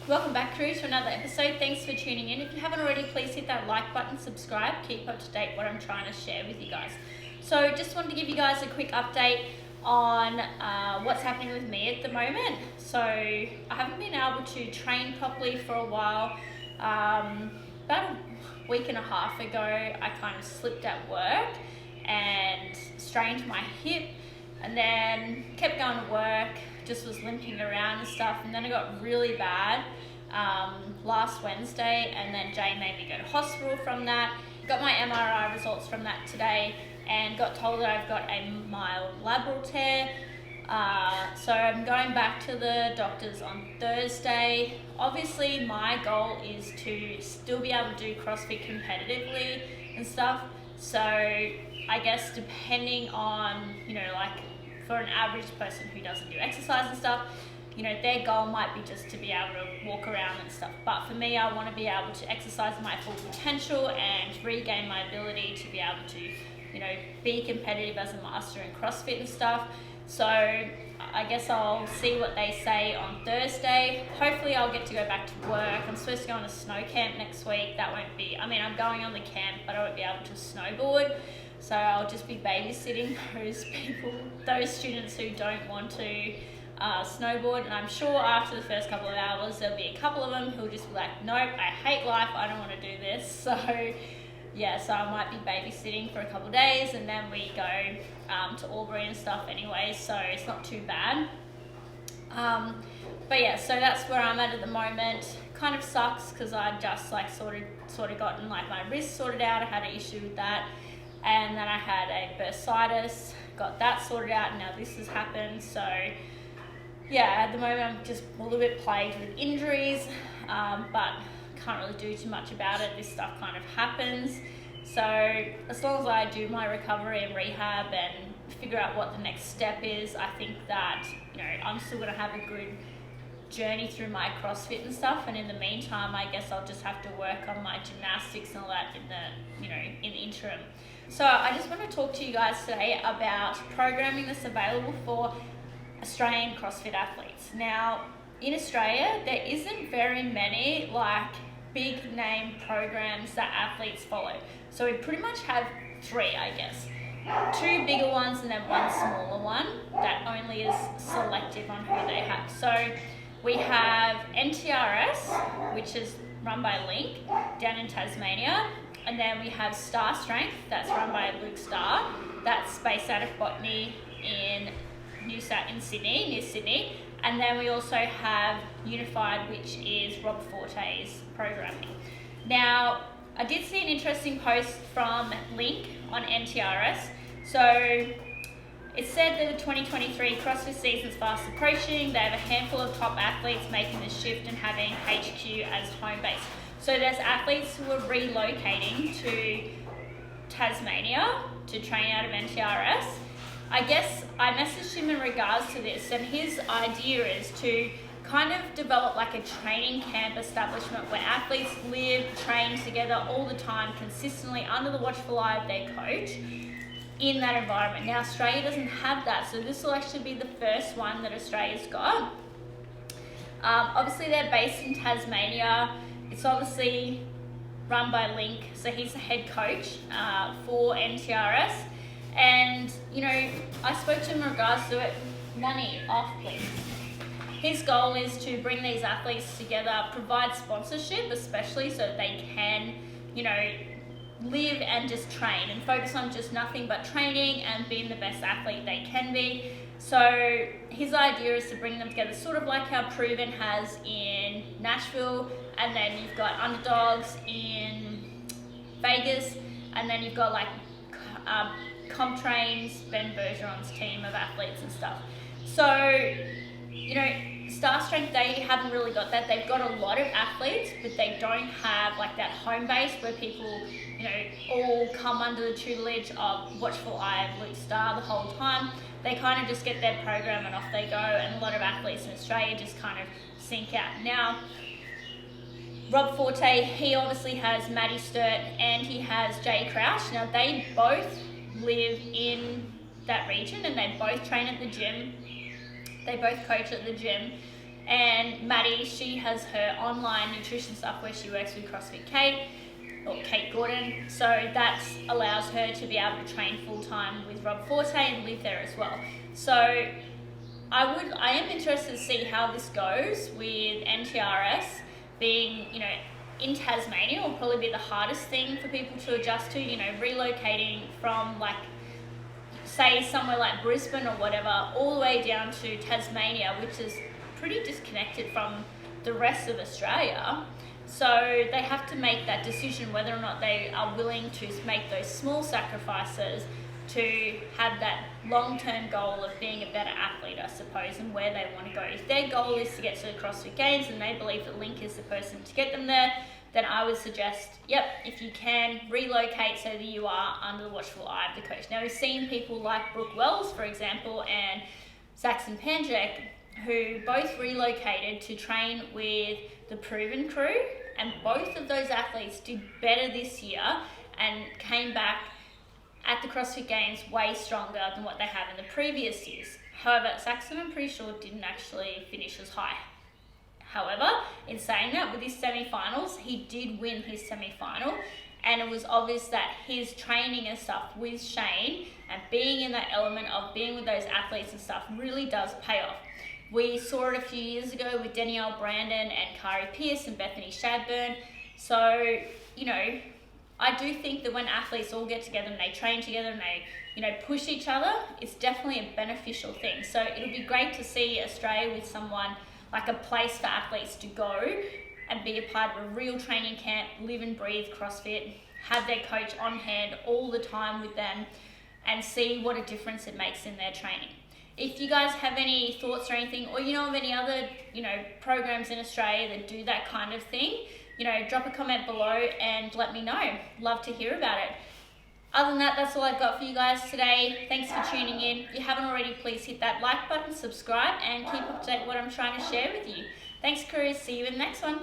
Welcome back, crew, to another episode. Thanks for tuning in. If you haven't already, please hit that like button, subscribe, keep up to date what I'm trying to share with you guys. So just wanted to give you guys a quick update on what's happening with me at the moment. So I haven't been able to train properly for a while. About a week and a half ago, I kind of slipped at work and strained my hip, and then kept going to work, just was limping around and stuff, and then it got really bad last Wednesday, and then Jay made me go to hospital from that. Got my MRI results from that today and got told that I've got a mild labral tear. So I'm going back to the doctors on Thursday. Obviously my goal is to still be able to do CrossFit competitively and stuff. So I guess depending on, like for an average person who doesn't do exercise and stuff, their goal might be just to be able to walk around and stuff. But for me, I want to be able to exercise my full potential and regain my ability to be able to, be competitive as a master in CrossFit and stuff. So I guess I'll see what they say on Thursday. Hopefully I'll get to go back to work. I'm supposed to go on a snow camp next week. That won't be, I'm going on the camp, but I won't be able to snowboard. So I'll just be babysitting those students who don't want to snowboard. And I'm sure after the first couple of hours, there'll be a couple of them who'll just be like, nope, I hate life, I don't want to do this. So yeah, so I might be babysitting for a couple of days, and then we go to Albury and stuff anyway, so it's not too bad. But yeah, so that's where I'm at the moment. Kind of sucks because I just sort of gotten my wrist sorted out. I had an issue with that, and then I had a bursitis, got that sorted out, and now this has happened. So yeah, at the moment I'm just a little bit plagued with injuries, but can't really do too much about it. This stuff kind of happens. So as long as I do my recovery and rehab and figure out what the next step is, I think that I'm still going to have a good journey through my CrossFit and stuff. And in the meantime, I guess I'll just have to work on my gymnastics and all that in the interim. So I just want to talk to you guys today about programming that's available for Australian CrossFit athletes. Now, in Australia, there isn't very many big name programs that athletes follow. So we pretty much have three, I guess. Two bigger ones and then one smaller one that only is selective on who they have. So we have NTRS, which is run by Linc down in Tasmania. And then we have Star Strength, that's run by Luke Starr. That's based out of Botany in Sydney, near Sydney. And then we also have Unified, which is Rob Forte's programming. Now, I did see an interesting post from Linc on NTRS. So it said that the 2023 CrossFit season is fast approaching. They have a handful of top athletes making the shift and having HQ as home base. So there's athletes who are relocating to Tasmania to train out of NTRS. I guess I messaged him in regards to this, and his idea is to kind of develop a training camp establishment where athletes live, train together all the time, consistently under the watchful eye of their coach in that environment. Now, Australia doesn't have that, so this will actually be the first one that Australia's got. Obviously, they're based in Tasmania. It's obviously run by Linc, so he's the head coach for NTRS. And, I spoke to him in regards to it. Money off, please. His goal is to bring these athletes together, provide sponsorship, especially so that they can, live and just train and focus on just nothing but training and being the best athlete they can be. So his idea is to bring them together, sort of like how Proven has in Nashville, and then you've got Underdogs in Vegas, and then you've got CompTrain's Ben Bergeron's team of athletes and stuff. So, Star Strength, they haven't really got that. They've got a lot of athletes, but they don't have that home base where people, all come under the tutelage of watchful eye of Luke Starr the whole time. They kind of just get their program and off they go, and a lot of athletes in Australia just kind of sink out. Now, Rob Forte, he obviously has Maddie Sturt and he has Jay Crouch. Now, they both live in that region and they both train at the gym. They both coach at the gym. And Maddie, she has her online nutrition stuff where she works with CrossFit Kate, or Kate Gordon, so that allows her to be able to train full-time with Rob Forte and live there as well. So I am interested to see how this goes with NTRS being, you know, in Tasmania will probably be the hardest thing for people to adjust to, you know, relocating from, like, say somewhere like Brisbane or whatever, all the way down to Tasmania, which is pretty disconnected from the rest of Australia. So they have to make that decision whether or not they are willing to make those small sacrifices to have that long-term goal of being a better athlete, I suppose, and where they want to go. If their goal is to get to the CrossFit Games and they believe that Linc is the person to get them there, then I would suggest, yep, if you can, relocate so that you are under the watchful eye of the coach. Now, we've seen people like Brooke Wells, for example, and Saxon Panjek, who both relocated to train with the Proven crew, and both of those athletes did better this year and came back at the CrossFit Games way stronger than what they have in the previous years. However, Saxon, I'm pretty sure, didn't actually finish as high. However, in saying that, with his semi-finals, he did win his semi-final, and it was obvious that his training and stuff with Shane and being in that element of being with those athletes and stuff really does pay off. We saw it a few years ago with Danielle Brandon and Kari Pearce and Bethany Shadburn. So, you know, I do think that when athletes all get together and they train together and they, you know, push each other, it's definitely a beneficial thing. So it'll be great to see Australia with someone, like a place for athletes to go and be a part of a real training camp, live and breathe CrossFit, have their coach on hand all the time with them, and see what a difference it makes in their training. If you guys have any thoughts or anything, or you know of any other, you know, programs in Australia that do that kind of thing, you know, drop a comment below and let me know. Love to hear about it. Other than that, that's all I've got for you guys today. Thanks for tuning in. If you haven't already, please hit that like button, subscribe, and keep up to date what I'm trying to share with you. Thanks, crew. See you in the next one.